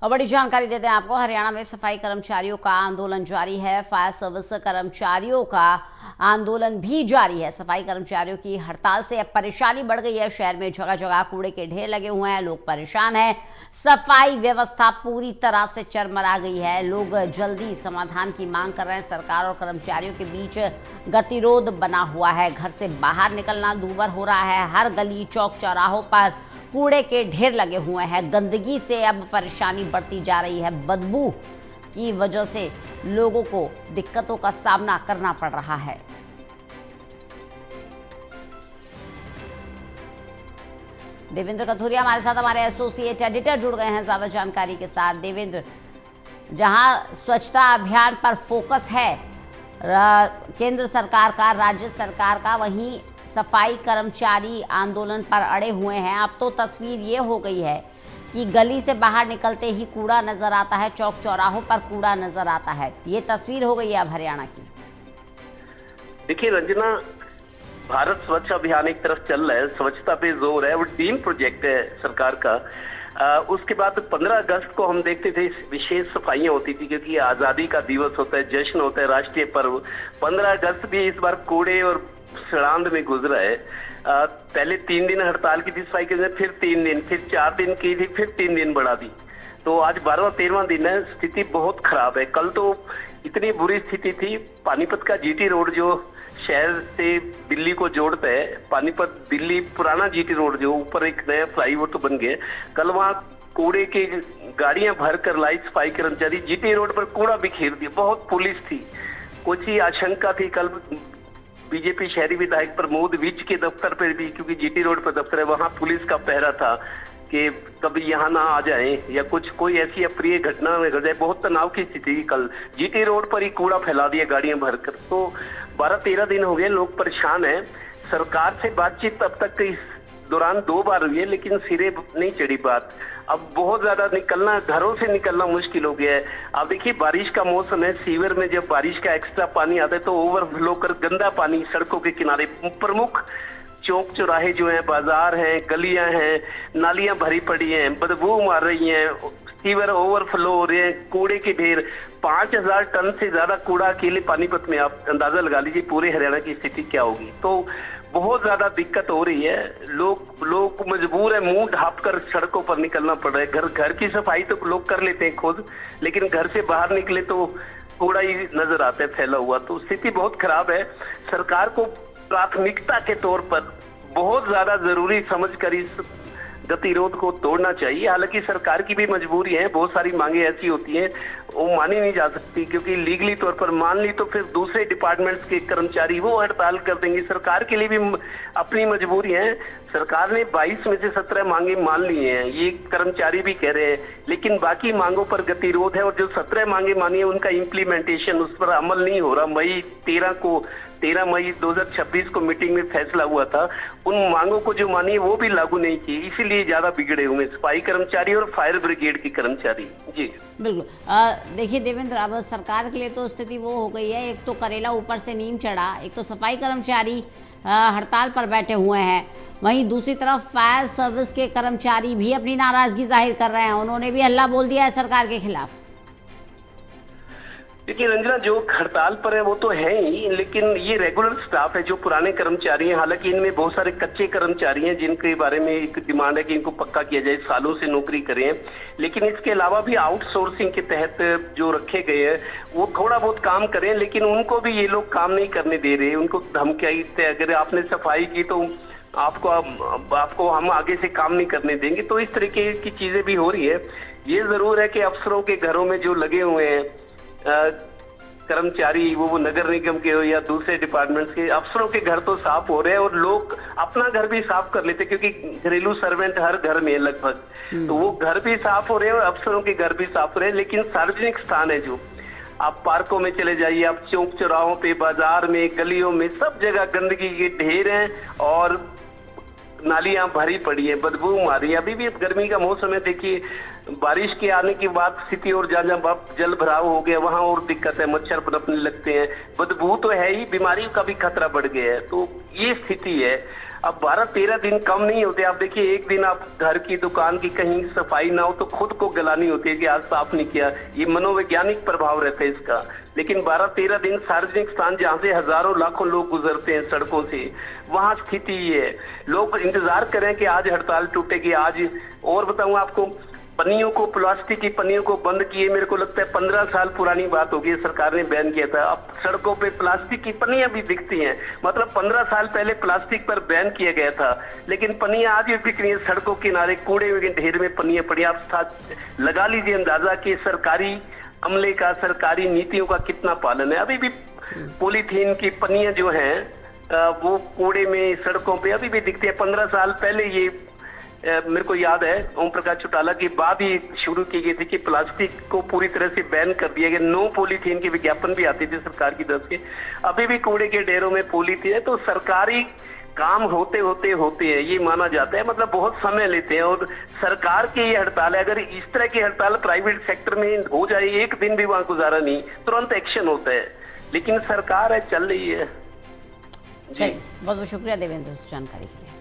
और बड़ी जानकारी देते हैं आपको। हरियाणा में सफाई कर्मचारियों का आंदोलन जारी है। फायर सर्विस कर्मचारियों का आंदोलन भी जारी है। सफाई कर्मचारियों की हड़ताल से अब परेशानी बढ़ गई है। शहर में जगह जगह कूड़े के ढेर लगे हुए हैं, लोग परेशान हैं। सफाई व्यवस्था पूरी तरह से चरमरा गई है। लोग जल्दी समाधान की मांग कर रहे हैं। सरकार और कर्मचारियों के बीच गतिरोध बना हुआ है। घर से बाहर निकलना दूभर हो रहा है। हर गली चौक चौराहों पर कूड़े के ढेर लगे हुए हैं। गंदगी से अब परेशानी बढ़ती जा रही है। बदबू की वजह से लोगों को दिक्कतों का सामना करना पड़ रहा है। देवेंद्र कथुरिया हमारे साथ, हमारे एसोसिएट एडिटर जुड़ गए हैं ज्यादा जानकारी के साथ। देवेंद्र, जहां स्वच्छता अभियान पर फोकस है केंद्र सरकार का, राज्य सरकार का, वहीं सफाई कर्मचारी आंदोलन पर अड़े हुए हैं। अब तो तस्वीर ये हो गई है कि गली से बाहर निकलते ही कूड़ा नजर आता है, चौक चौराहों पर कूड़ा नजर आता है। ये तस्वीर हो गई है अब हरियाणा की। देखिए रंजना, भारत स्वच्छ अभियान एक तरफ चल रहा है, स्वच्छता पे जोर है, वो टीम प्रोजेक्ट है सरकार का। उसके बाद 15 अगस्त को हम देखते थे विशेष सफाइयां होती थी, क्योंकि आजादी का दिवस होता है, जश्न होता है, राष्ट्रीय पर्व। 15 अगस्त भी इस बार कूड़े और सड़ांध में गुजरा है। पहले 3 दिन हड़ताल की थी सफाई के, फिर 3 दिन, फिर 4 दिन की थी, फिर 3 दिन बढ़ा दी। तो आज 12वां 13वां दिन है। स्थिति बहुत खराब है। कल तो इतनी बुरी स्थिति थी, पानीपत का जीटी रोड जो शहर से दिल्ली को जोड़ता है, पानीपत दिल्ली पुराना जीटी रोड, जो ऊपर एक नया फ्लाईओवर तो बन गया, कल वहां कूड़े की गाड़ियां भर कर लाई सफाई कर्मचारी, जीटी रोड पर कूड़ा बिखेर दिया। बहुत पुलिस थी, कुछ ही आशंका थी। कल बीजेपी शहरी विधायक प्रमोद विज के दफ्तर पर भी, क्योंकि जीटी रोड पर दफ्तर है, वहां पुलिस का पहरा था कि कभी यहाँ ना आ जाए या कोई ऐसी अप्रिय घटना में घट जाए। बहुत तनाव की स्थिति थी। कल जीटी रोड पर ही कूड़ा फैला दिया गाड़ियां भरकर। तो 12-13 दिन हो गए, लोग परेशान हैं। सरकार से बातचीत अब तक इस दौरान 2 बार हुई है, लेकिन सिरे नहीं चढ़ी बात। अब बहुत ज्यादा निकलना, घरों से निकलना मुश्किल हो गया है। अब देखिए बारिश का मौसम है, सीवर में जब बारिश का एक्स्ट्रा पानी आता है तो ओवरफ्लो कर गंदा पानी सड़कों के किनारे, प्रमुख चौक चौराहे जो हैं, बाजार हैं, गलियां हैं, नालियां भरी पड़ी हैं, बदबू मार रही हैं, सीवर ओवरफ्लो हो रहे हैं, कूड़े के ढेर। 5000 टन से ज्यादा कूड़ा अकेले पानीपत में, आप अंदाजा लगा लीजिए पूरे हरियाणा की स्थिति क्या होगी। तो बहुत ज्यादा दिक्कत हो रही है। लोग मजबूर है, मुंह ढांप कर सड़कों पर निकलना पड़ रहा है। घर की सफाई तो लोग कर लेते हैं खुद, लेकिन घर से बाहर निकले तो कूड़ा ही नजर आता है फैला हुआ। तो स्थिति बहुत खराब है। सरकार को प्राथमिकता के तौर पर बहुत ज्यादा जरूरी समझकर इस गतिरोध को तोड़ना चाहिए। हालांकि सरकार की भी मजबूरी है, बहुत सारी मांगे ऐसी होती हैं वो मानी नहीं जा सकती, क्योंकि लीगली तौर पर मान ली तो फिर दूसरे डिपार्टमेंट्स के कर्मचारी वो हड़ताल कर देंगे। सरकार के लिए भी अपनी मजबूरी है। सरकार ने 22 में से 17 मांगे मान ली हैं, ये कर्मचारी भी कह रहे हैं, लेकिन बाकी मांगों पर गतिरोध है। और जो 17 मांगे मानी है उनका इम्प्लीमेंटेशन, उस पर अमल नहीं हो रहा। 13 मई 2026 को मीटिंग में फैसला हुआ था, उन मांगों को जो मानी है वो भी लागू नहीं की, इसीलिए ज्यादा बिगड़े हुए सफाई कर्मचारी और फायर ब्रिगेड के कर्मचारी। जी बिल्कुल। देखिए देवेंद्र, अब सरकार के लिए तो स्थिति वो हो गई है, एक तो करेला ऊपर से नीम चढ़ा, एक तो सफाई कर्मचारी हड़ताल पर बैठे हुए हैं, वहीं दूसरी तरफ फायर सर्विस के कर्मचारी भी अपनी नाराजगी जाहिर कर रहे हैं। उन्होंने भी हल्ला बोल दिया है सरकार के खिलाफ। देखिए रंजना, जो हड़ताल पर है वो तो है ही, लेकिन ये रेगुलर स्टाफ है जो पुराने कर्मचारी हैं। हालांकि इनमें बहुत सारे कच्चे कर्मचारी हैं जिनके बारे में एक डिमांड है कि इनको पक्का किया जाए, सालों से नौकरी करें। लेकिन इसके अलावा भी आउटसोर्सिंग के तहत जो रखे गए हैं वो थोड़ा बहुत काम करें, लेकिन उनको भी ये लोग काम नहीं करने दे रहे। उनको धमकी, अगर आपने सफाई की तो आपको हम आगे से काम नहीं करने देंगे। तो इस तरीके की चीजें भी हो रही है। ये जरूर है कि अफसरों के घरों में जो लगे हुए हैं कर्मचारी, वो नगर निगम के हो या दूसरे डिपार्टमेंट्स के, अफसरों के घर तो साफ हो रहे हैं और लोग अपना घर भी साफ कर लेते, क्योंकि घरेलू सर्वेंट हर घर में है लगभग। तो वो घर भी साफ हो रहे हैं और अफसरों के घर भी साफ हो रहे हैं। लेकिन सार्वजनिक स्थान है, जो आप पार्कों में चले जाइए, आप चौक चौराहों पे, बाजार में, गलियों में, सब जगह गंदगी के ढेर हैं और नालियां भरी पड़ी है, बदबू मारी। अभी भी गर्मी का मौसम है, देखिए बारिश के आने के बाद स्थिति और जहाँ जल भराव हो गया वहां और दिक्कत है, मच्छर पनपने लगते हैं, बदबू तो है ही, बीमारी का भी खतरा बढ़ गया है। तो ये स्थिति है। अब 12-13 दिन कम नहीं होते। आप देखिए, एक दिन आप घर की दुकान की कहीं सफाई ना हो तो खुद को गलानी होती है कि आज साफ नहीं किया। ये मनोवैज्ञानिक प्रभाव रहता है इसका। लेकिन 12-13 दिन सार्वजनिक स्थान जहाँ से हजारों लाखों लोग गुजरते हैं सड़कों से, वहां स्थिति ये है। लोग इंतजार करें कि आज हड़ताल टूटेगी आज। और बताऊं आपको, पन्नियों को, प्लास्टिक की पन्नियों को बंद किए, मेरे को लगता है 15 साल पुरानी बात होगी, सरकार ने बैन किया था। अब सड़कों पे प्लास्टिक की पन्नियां भी दिखती हैं। मतलब 15 साल पहले प्लास्टिक पर बैन किया गया था, लेकिन पन्नियां आज भी बिक रही हैं सड़कों किनारे, कूड़े के ढेर में पन्नियां पड़ी। आप लगा लीजिए अंदाजा कि सरकारी अमले का, सरकारी नीतियों का कितना पालन है। अभी भी पॉलीथीन की पन्नियां जो हैं वो कूड़े में, सड़कों पे अभी भी दिखती है। 15 साल पहले ये मेरे को याद है ओम प्रकाश चौटाला की बात ही शुरू की गई थी कि प्लास्टिक को पूरी तरह से बैन कर दिया गया। नो पॉलीथीन के विज्ञापन भी आते थे सरकार की तरफ से। अभी भी कूड़े के ढेरों में पॉलीथीन है। तो सरकारी काम होते हैं, ये माना जाता है। मतलब बहुत समय लेते हैं। और सरकार की ये हड़ताल है, अगर इस तरह की हड़ताल प्राइवेट सेक्टर में हो जाए, एक दिन भी वहां गुजारा नहीं, तुरंत एक्शन होता है। लेकिन सरकार है, चल रही है। चलिए, बहुत बहुत शुक्रिया देवेंद्र इस जानकारी के लिए।